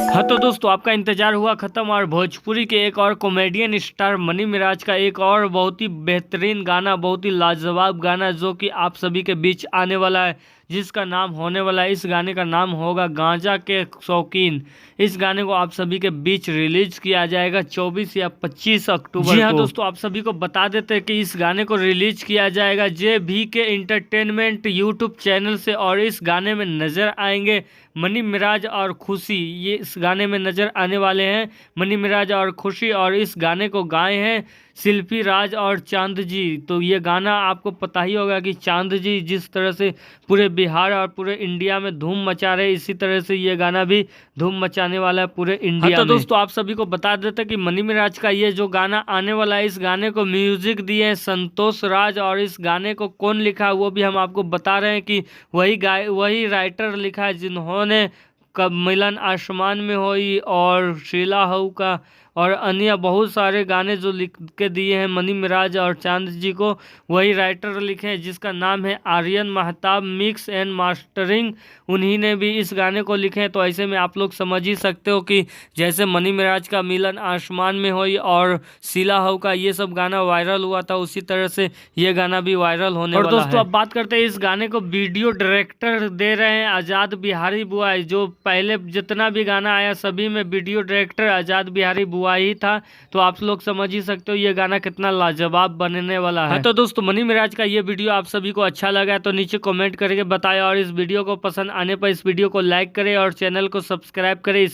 हाँ तो दोस्तों, आपका इंतजार हुआ खत्म और भोजपुरी के एक और कॉमेडियन स्टार मनी मिराज का एक और बहुत ही बेहतरीन गाना, बहुत ही लाजवाब गाना जो कि आप सभी के बीच आने वाला है, जिसका नाम होने वाला है, इस गाने का नाम होगा गांजा के शौकीन। इस गाने को आप सभी के बीच रिलीज किया जाएगा 24 या 25 अक्टूबर जी हाँ दोस्तों, आप सभी को बता देते हैं कि इस गाने को रिलीज किया जाएगा JVK एंटरटेनमेंट यूट्यूब चैनल से। और इस गाने में नजर आएंगे मनी मिराज और खुशी, ये इस गाने में नजर आने वाले हैं मनी मिराज और खुशी। और इस गाने को गाए हैं शिल्पी राज और चांद जी। तो ये गाना आपको पता ही होगा कि चांद जी जिस तरह से पूरे बिहार और पूरे इंडिया में धूम मचा रहे, इसी तरह से ये गाना भी धूम मचाने वाला है पूरे इंडिया में। तो दोस्तों, आप सभी को बता देते कि मनी मिराज का ये जो गाना आने वाला है, इस गाने को म्यूजिक दिए हैं संतोष राज। और इस गाने को कौन लिखा है वो भी हम आपको बता रहे हैं कि वही राइटर लिखा है जिन्होंने कब मिलन आसमान में होई और शीला हऊ का और अन्य बहुत सारे गाने जो लिख के दिए हैं मनी मिराज और चांद जी को, वही राइटर लिखे हैं जिसका नाम है Aryan Mahtab. Mix and mastering उन्हीं ने भी इस गाने को लिखे हैं। तो ऐसे में आप लोग समझ ही सकते हो कि जैसे मनी मिराज का मिलन आसमान में होई और शीला हऊ का ये सब गाना वायरल हुआ था, उसी तरह से ये गाना भी वायरल होने वाला है। और दोस्तों, अब बात करते हैं इस गाने को वीडियो डायरेक्टर दे रहे हैं आज़ाद बिहारी बुआ। जो पहले जितना भी गाना आया सभी में वीडियो डायरेक्टर आज़ाद बिहारी बुआ ही था। तो आप लोग समझ ही सकते हो ये गाना कितना लाजवाब बनने वाला है। तो दोस्तों, मनी मिराज का ये वीडियो आप सभी को अच्छा लगा है तो नीचे कमेंट करके बताएं। और इस वीडियो को पसंद आने पर इस वीडियो को लाइक करें और चैनल को सब्सक्राइब करें।